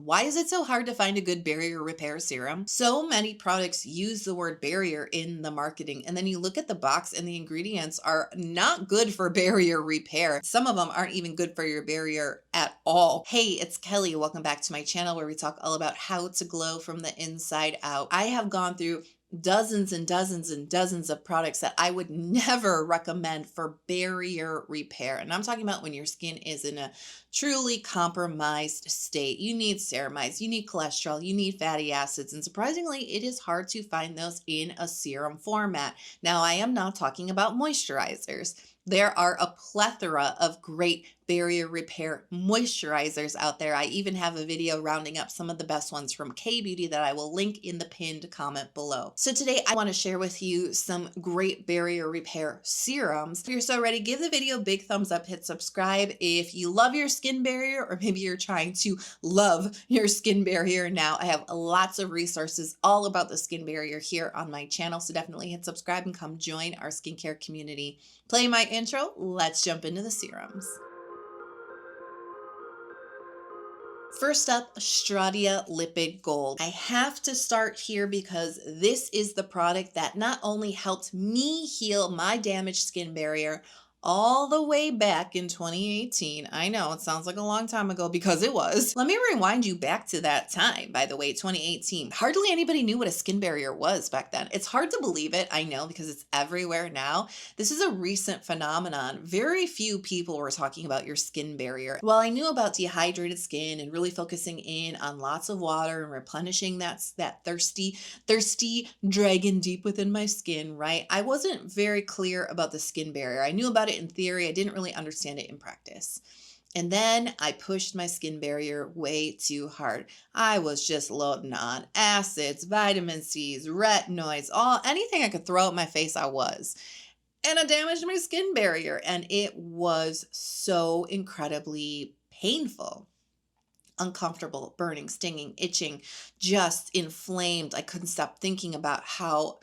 Why is it so hard to find a good barrier repair serum? So many products use the word barrier in the marketing, and then you look at the box and the ingredients are not good for barrier repair. Some of them aren't even good for your barrier at all. Hey, it's Kelly. Welcome back to my channel where we talk all about how to glow from the inside out. I have gone through dozens and dozens and dozens of products that I would never recommend for barrier repair. And I'm talking about when your skin is in a truly compromised state. You need ceramides, you need cholesterol, you need fatty acids, and surprisingly, it is hard to find those in a serum format. Now, I am not talking about moisturizers. There are a plethora of great barrier repair moisturizers out there. I even have a video rounding up some of the best ones from K-Beauty that I will link in the pinned comment below. So today I want to share with you some great barrier repair serums. If you're so ready, give the video a big thumbs up, hit subscribe. If you love your skin barrier, or maybe you're trying to love your skin barrier now, I have lots of resources all about the skin barrier here on my channel. So definitely hit subscribe and come join our skincare community. Play my intro. Let's jump into the serums. First up, Stratia Lipid Gold. I have to start here because this is the product that not only helped me heal my damaged skin barrier all the way back in 2018. I know it sounds like a long time ago because it was. Let me rewind you back to that time, by the way, 2018. Hardly anybody knew what a skin barrier was back then. It's hard to believe it, I know, because it's everywhere now. This is a recent phenomenon. Very few people were talking about your skin barrier. While I knew about dehydrated skin and really focusing in on lots of water and replenishing that thirsty dragon deep within my skin, right? I wasn't very clear about the skin barrier. I knew about it in theory. I didn't really understand it in practice. And then I pushed my skin barrier way too hard. I was just loading on acids, vitamin C's, retinoids, anything I could throw at my face, I was. And I damaged my skin barrier, and it was so incredibly painful. Uncomfortable, burning, stinging, itching, just inflamed. I couldn't stop thinking about how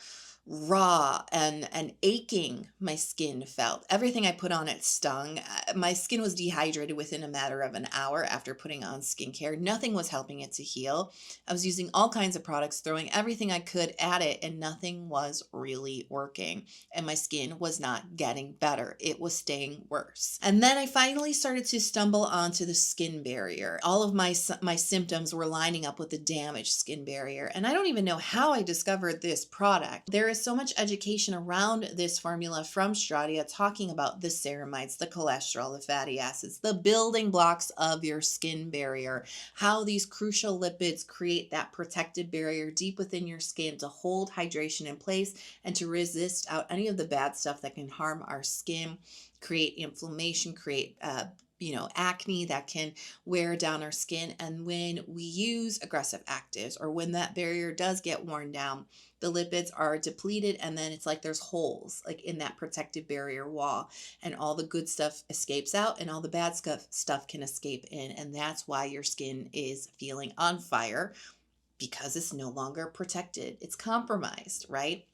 raw and aching my skin felt. Everything I put on it stung. My skin was dehydrated within a matter of an hour after putting on skincare. Nothing was helping it to heal. I was using all kinds of products, throwing everything I could at it, and nothing was really working. And my skin was not getting better. It was staying worse. And then I finally started to stumble onto the skin barrier. All of my symptoms were lining up with the damaged skin barrier. And I don't even know how I discovered this product. There is so much education around this formula from Stratia talking about the ceramides, the cholesterol, the fatty acids, the building blocks of your skin barrier, how these crucial lipids create that protective barrier deep within your skin to hold hydration in place and to resist out any of the bad stuff that can harm our skin, create inflammation, create acne that can wear down our skin. And when we use aggressive actives, or when that barrier does get worn down, the lipids are depleted, and then it's like there's holes like in that protective barrier wall, and all the good stuff escapes out and all the bad stuff can escape in. And that's why your skin is feeling on fire, because it's no longer protected. It's compromised, right?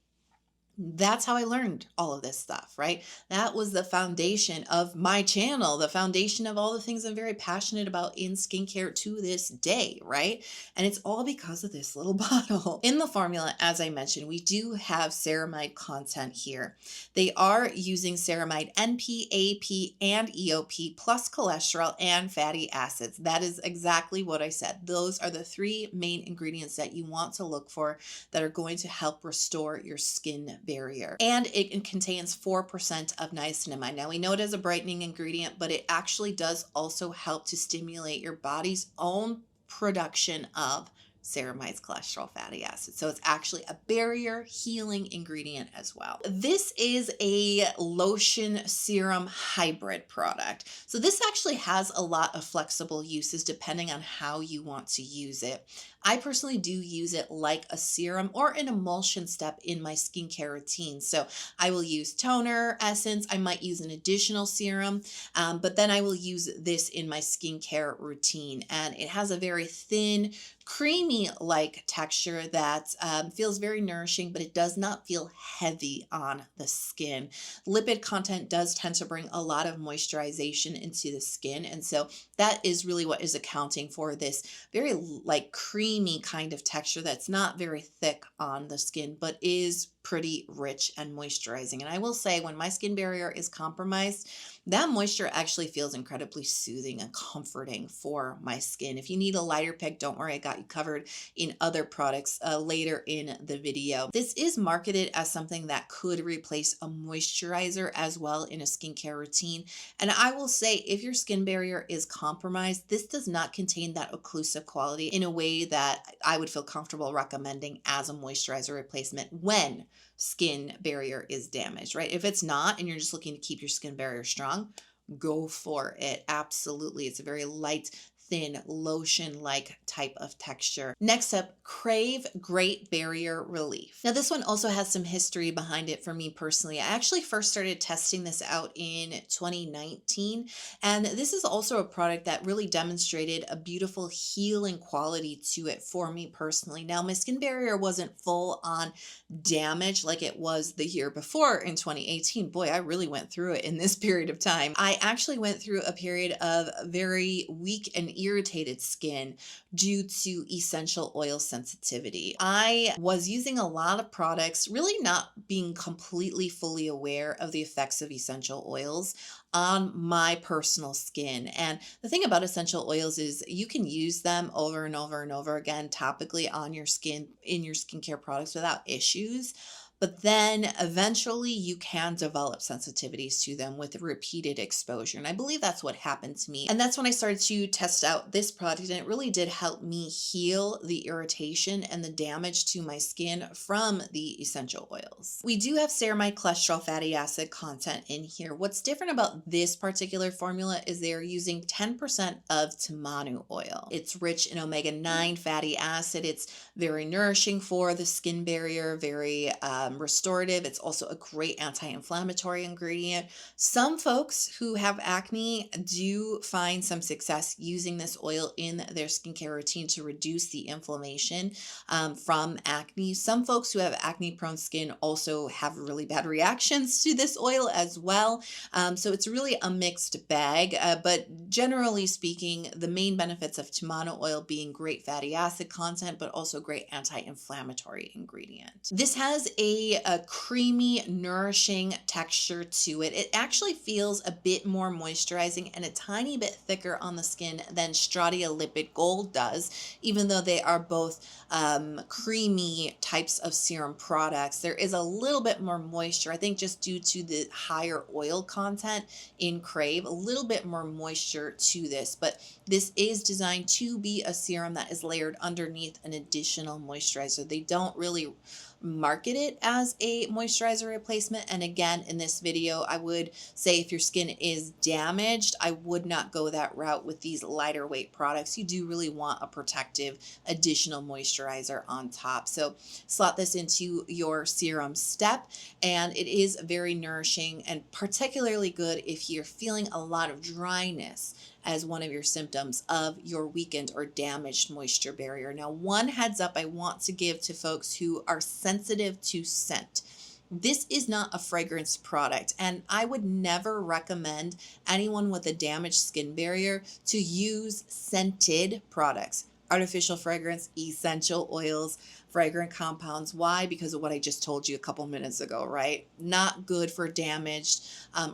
That's how I learned all of this stuff, right? That was the foundation of my channel, the foundation of all the things I'm very passionate about in skincare to this day, right? And it's all because of this little bottle. In the formula, as I mentioned, we do have ceramide content here. They are using ceramide NP, AP, and EOP, plus cholesterol and fatty acids. That is exactly what I said. Those are the three main ingredients that you want to look for that are going to help restore your skin barrier. And it contains 4% of niacinamide. Now we know it as a brightening ingredient, but it actually does also help to stimulate your body's own production of ceramides, cholesterol, fatty acids. So it's actually a barrier healing ingredient as well. This is a lotion serum hybrid product. So this actually has a lot of flexible uses depending on how you want to use it. I personally do use it like a serum or an emulsion step in my skincare routine. So I will use toner, essence, I might use an additional serum, but then I will use this in my skincare routine. And it has a very thin, creamy-like texture that feels very nourishing, but it does not feel heavy on the skin. Lipid content does tend to bring a lot of moisturization into the skin, and so that is really what is accounting for this very like creamy kind of texture that's not very thick on the skin, but is pretty rich and moisturizing. And I will say, when my skin barrier is compromised, that moisture actually feels incredibly soothing and comforting for my skin. If you need a lighter pick, don't worry, I got you covered in other products later in the video. This is marketed as something that could replace a moisturizer as well in a skincare routine. And I will say, if your skin barrier is compromised, this does not contain that occlusive quality in a way that I would feel comfortable recommending as a moisturizer replacement when skin barrier is damaged, right? If it's not, and you're just looking to keep your skin barrier strong, go for it. Absolutely. It's a very light, thin, lotion-like type of texture. Next up, Krave Great Barrier Relief. Now this one also has some history behind it for me personally. I actually first started testing this out in 2019, and this is also a product that really demonstrated a beautiful healing quality to it for me personally. Now my skin barrier wasn't full on damage like it was the year before in 2018. Boy, I really went through it in this period of time. I actually went through a period of very weak and irritated skin due to essential oil sensitivity. I was using a lot of products, really not being completely fully aware of the effects of essential oils on my personal skin. And the thing about essential oils is you can use them over and over and over again topically on your skin in your skincare products without issues. But then eventually you can develop sensitivities to them with repeated exposure. And I believe that's what happened to me. And that's when I started to test out this product, and it really did help me heal the irritation and the damage to my skin from the essential oils. We do have ceramide cholesterol fatty acid content in here. What's different about this particular formula is they're using 10% of tamanu oil. It's rich in omega-9 fatty acid. It's very nourishing for the skin barrier, very restorative. It's also a great anti-inflammatory ingredient. Some folks who have acne do find some success using this oil in their skincare routine to reduce the inflammation from acne. Some folks who have acne-prone skin also have really bad reactions to this oil as well. So it's really a mixed bag, but generally speaking, the main benefits of tamanu oil being great fatty acid content, but also great anti-inflammatory ingredient. This has a creamy, nourishing texture to it. It actually feels a bit more moisturizing and a tiny bit thicker on the skin than Stratia Lipid Gold does, even though they are both creamy types of serum products. There is a little bit more moisture, I think just due to the higher oil content in Krave, a little bit more moisture to this, but this is designed to be a serum that is layered underneath an additional moisturizer. They don't really market it as a moisturizer replacement. And again, in this video, I would say if your skin is damaged, I would not go that route with these lighter weight products. You do really want a protective additional moisturizer on top. So slot this into your serum step, and it is very nourishing and particularly good if you're feeling a lot of dryness as one of your symptoms of your weakened or damaged moisture barrier. Now, one heads up I want to give to folks who are sensitive to scent. This is not a fragrance product, and I would never recommend anyone with a damaged skin barrier to use scented products. Artificial fragrance, essential oils, fragrant compounds. Why? Because of what I just told you a couple minutes ago, right? Not good for damaged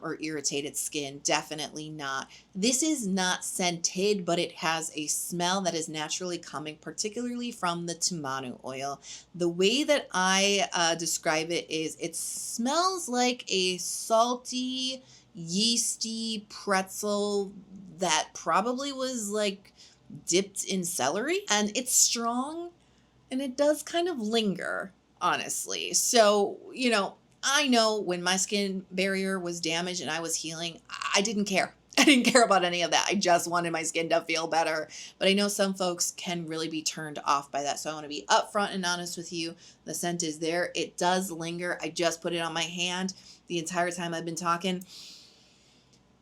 or irritated skin. Definitely not. This is not scented, but it has a smell that is naturally coming, particularly from the tamanu oil. The way that I describe it is it smells like a salty, yeasty pretzel that probably was like dipped in celery, and it's strong and it does kind of linger, honestly. So, I know when my skin barrier was damaged and I was healing, I didn't care. I didn't care about any of that. I just wanted my skin to feel better. But I know some folks can really be turned off by that. So I want to be upfront and honest with you. The scent is there. It does linger. I just put it on my hand the entire time I've been talking.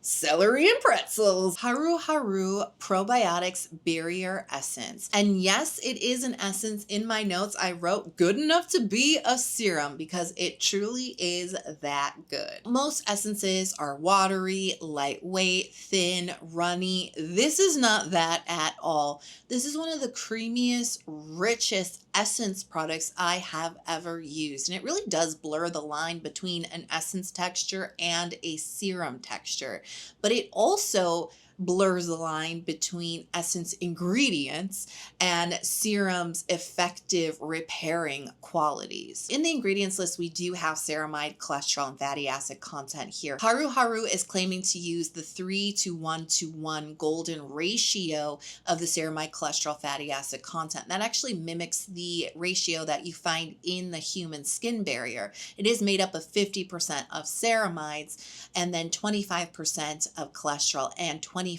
celery and pretzels. Haruharu Probiotics Barrier Essence. And yes, it is an essence. In my notes, I wrote good enough to be a serum because it truly is that good. Most essences are watery, lightweight, thin, runny. This is not that at all. This is one of the creamiest, richest essence products I have ever used. And it really does blur the line between an essence texture and a serum texture. But it also blurs the line between essence ingredients and serum's effective repairing qualities. In the ingredients list, we do have ceramide, cholesterol, and fatty acid content here. Haruharu is claiming to use the 3:1:1 golden ratio of the ceramide, cholesterol, fatty acid content. That actually mimics the ratio that you find in the human skin barrier. It is made up of 50% of ceramides and then 25% of cholesterol and 25%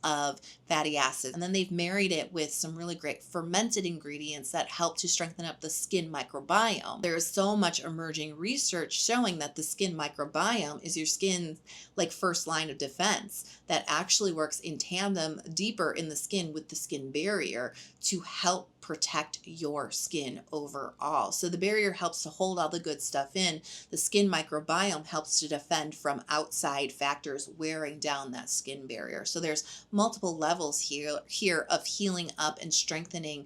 of fatty acids. And then they've married it with some really great fermented ingredients that help to strengthen up the skin microbiome. There is so much emerging research showing that the skin microbiome is your skin's like first line of defense that actually works in tandem deeper in the skin with the skin barrier to help protect your skin overall. So the barrier helps to hold all the good stuff in. The skin microbiome helps to defend from outside factors wearing down that skin barrier. So there's multiple levels here of healing up and strengthening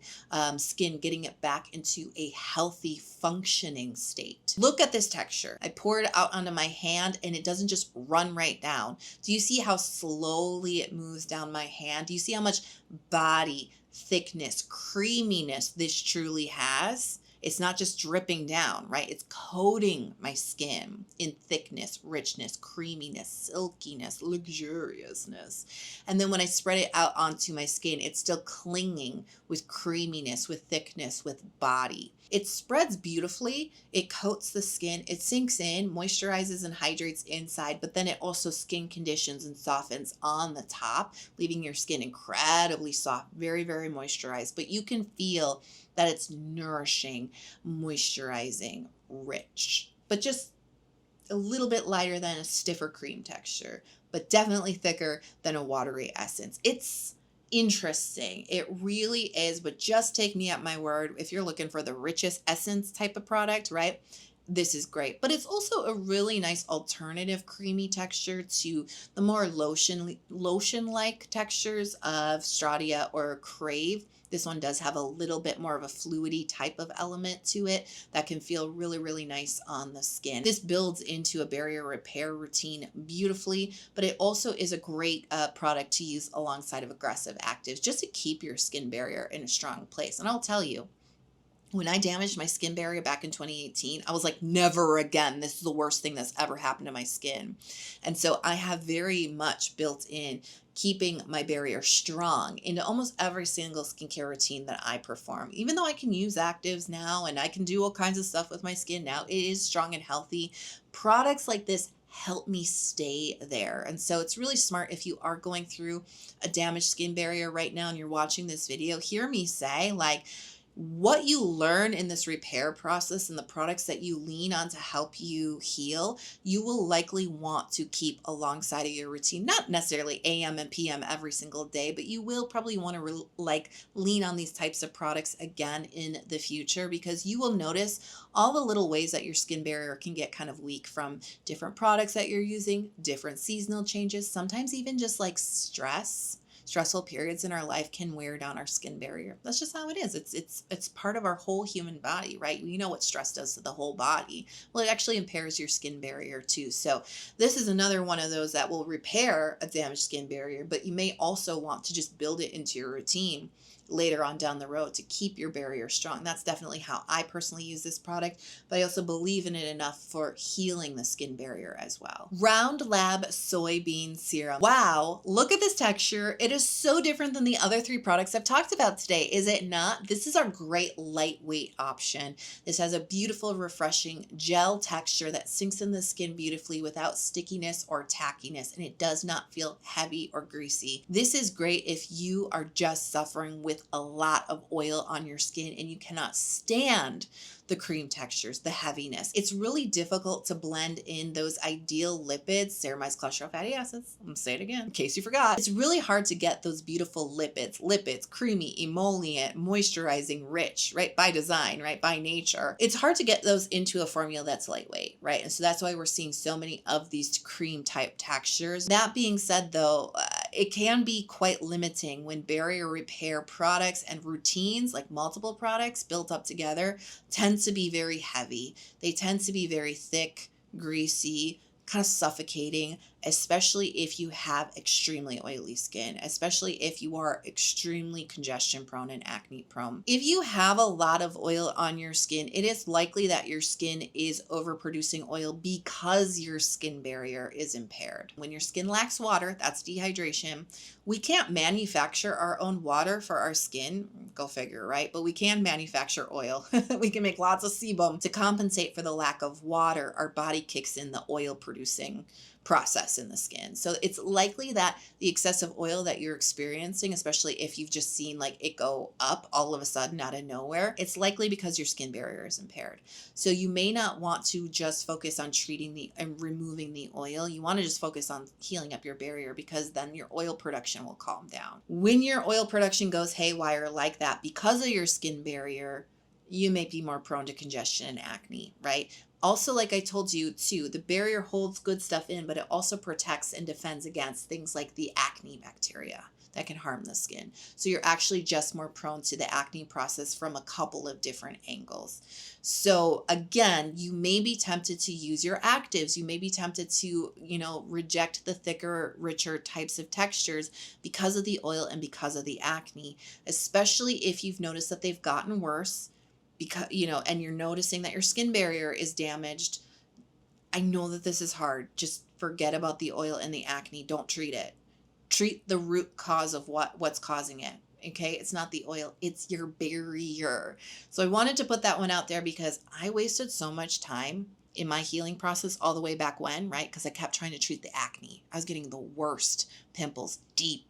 skin, getting it back into a healthy functioning state. Look at this texture. I pour it out onto my hand and it doesn't just run right down. Do you see how slowly it moves down my hand? Do you see how much body thickness, creaminess this truly has? It's not just dripping down, right? It's coating my skin in thickness, richness, creaminess, silkiness, luxuriousness. And then when I spread it out onto my skin, it's still clinging with creaminess, with thickness, with body. It spreads beautifully. It coats the skin. It sinks in, moisturizes and hydrates inside, but then it also skin conditions and softens on the top, leaving your skin incredibly soft, very, very moisturized. But you can feel that it's nourishing, moisturizing, rich, but just a little bit lighter than a stiffer cream texture, but definitely thicker than a watery essence. It's interesting. It really is, but just take me at my word. If you're looking for the richest essence type of product, right? This is great, but it's also a really nice alternative creamy texture to the more lotion-like textures of Stratia or Krave. This one does have a little bit more of a fluidy type of element to it that can feel really, really nice on the skin. This builds into a barrier repair routine beautifully, but it also is a great product to use alongside of aggressive actives just to keep your skin barrier in a strong place. And I'll tell you, when I damaged my skin barrier back in 2018, I was like, never again. This is the worst thing that's ever happened to my skin. And so I have very much built in keeping my barrier strong into almost every single skincare routine that I perform. Even though I can use actives now and I can do all kinds of stuff with my skin now, it is strong and healthy. Products like this help me stay there. And so it's really smart if you are going through a damaged skin barrier right now and you're watching this video, hear me say, like, what you learn in this repair process and the products that you lean on to help you heal, you will likely want to keep alongside of your routine. Not necessarily AM and PM every single day, but you will probably want to lean on these types of products again in the future because you will notice all the little ways that your skin barrier can get kind of weak from different products that you're using, different seasonal changes, sometimes even just like stressful periods in our life can wear down our skin barrier. That's just how it is. It's part of our whole human body, right? You know what stress does to the whole body. Well, it actually impairs your skin barrier too. So this is another one of those that will repair a damaged skin barrier, but you may also want to just build it into your routine later on down the road to keep your barrier strong. That's definitely how I personally use this product, but I also believe in it enough for healing the skin barrier as well. Round Lab Soybean Serum. Wow, look at this texture. It is so different than the other three products I've talked about today, is it not? This is our great lightweight option. This has a beautiful, refreshing gel texture that sinks in the skin beautifully without stickiness or tackiness, and it does not feel heavy or greasy. This is great if you are just suffering with with a lot of oil on your skin and you cannot stand the cream textures, the heaviness. It's really difficult to blend in those ideal lipids, ceramides, cholesterol, fatty acids. I'm gonna say it again in case you forgot. It's really hard to get those beautiful lipids, creamy, emollient, moisturizing, rich, right? By design, right? By nature. It's hard to get those into a formula that's lightweight, right? And so that's why we're seeing so many of these cream type textures. That being said though, it can be quite limiting when barrier repair products and routines, like multiple products built up together, tend to be very heavy. They tend to be very thick, greasy, kind of suffocating, especially if you have extremely oily skin, especially if you are extremely congestion prone and acne prone. If you have a lot of oil on your skin, it is likely that your skin is overproducing oil because your skin barrier is impaired. When your skin lacks water, that's dehydration. We can't manufacture our own water for our skin, go figure, right? But we can manufacture oil. We can make lots of sebum to compensate for the lack of water. Our body kicks in the oil producing process in the skin. So it's likely that the excessive oil that you're experiencing, especially if you've just seen like it go up all of a sudden out of nowhere, it's likely because your skin barrier is impaired. So you may not want to just focus on treating and removing the oil. You want to just focus on healing up your barrier, because then your oil production will calm down. When your oil production goes haywire like that because of your skin barrier, you may be more prone to congestion and acne, right? Also, like I told you too, the barrier holds good stuff in, but it also protects and defends against things like the acne bacteria that can harm the skin. So you're actually just more prone to the acne process from a couple of different angles. So again, you may be tempted to use your actives. You may be tempted to, reject the thicker, richer types of textures because of the oil and because of the acne, especially if you've noticed that they've gotten worse. Because, and you're noticing that your skin barrier is damaged. I know that this is hard. Just forget about the oil and the acne. Don't treat it. Treat the root cause of what's causing it. Okay. It's not the oil, it's your barrier. So I wanted to put that one out there because I wasted so much time in my healing process all the way back when, right? Because I kept trying to treat the acne. I was getting the worst pimples, deep,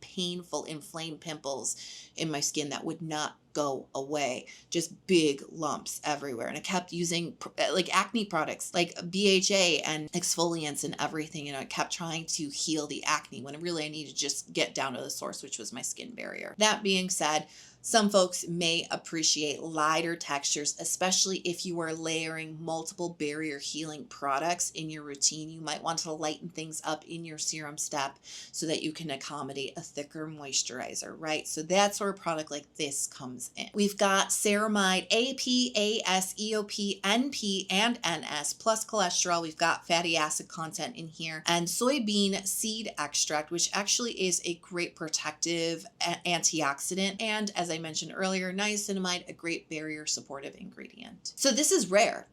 painful, inflamed pimples in my skin that would not go away. Just big lumps everywhere. And I kept using like acne products like BHA and exfoliants and everything. I kept trying to heal the acne when really I needed to just get down to the source, which was my skin barrier. That being said, some folks may appreciate lighter textures, especially if you are layering multiple barrier healing products in your routine. You might want to lighten things up in your serum step so that you can accommodate a thicker moisturizer, right? So that's where a product like this comes in. We've got ceramide, A, P, A, S, EOP, NP, and NS, plus cholesterol. We've got fatty acid content in here, and soybean seed extract, which actually is a great protective antioxidant. And as I mentioned earlier, niacinamide, a great barrier supportive ingredient. So this is rare.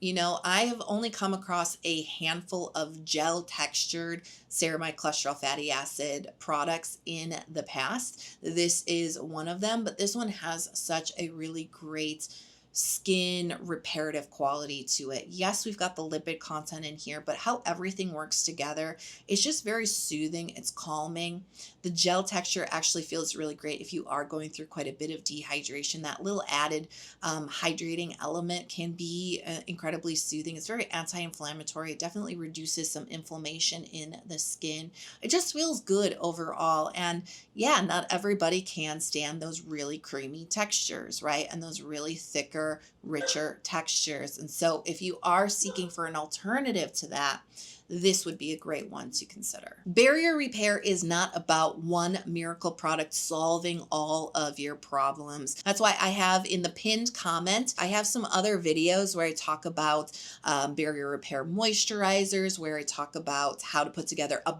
I have only come across a handful of gel textured ceramide, cholesterol, fatty acid products in the past. This is one of them, but this one has such a really great skin reparative quality to it. Yes, we've got the lipid content in here, but how everything works together, it's just very soothing. It's calming. The gel texture actually feels really great if you are going through quite a bit of dehydration. That little added hydrating element can be incredibly soothing. It's very anti-inflammatory. It definitely reduces some inflammation in the skin. It just feels good overall. And yeah, not everybody can stand those really creamy textures, right? And those really thicker, richer textures. And so if you are seeking for an alternative to that, this would be a great one to consider. Barrier repair is not about one miracle product solving all of your problems. That's why I have in the pinned comment, I have some other videos where I talk about barrier repair moisturizers, where I talk about how to put together a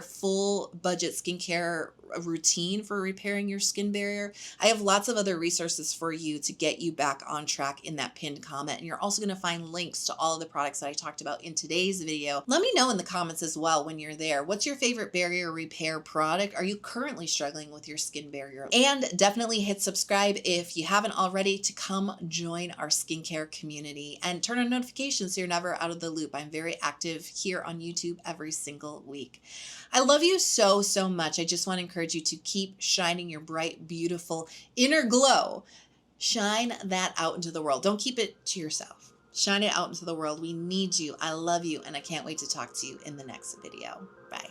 full budget skincare routine for repairing your skin barrier. I have lots of other resources for you to get you back on track in that pinned comment. And you're also going to find links to all of the products that I talked about in today's video. Let me know in the comments as well when you're there. What's your favorite barrier repair product? Are you currently struggling with your skin barrier? And definitely hit subscribe if you haven't already to come join our skincare community, and turn on notifications so you're never out of the loop. I'm very active here on YouTube every single week. I love you so much. I just want to encourage encourage you to keep shining your bright, beautiful inner glow. Shine that out into the world. Don't keep it to yourself. Shine it out into the world. We need you. I love you, and I can't wait to talk to you in the next video. Bye.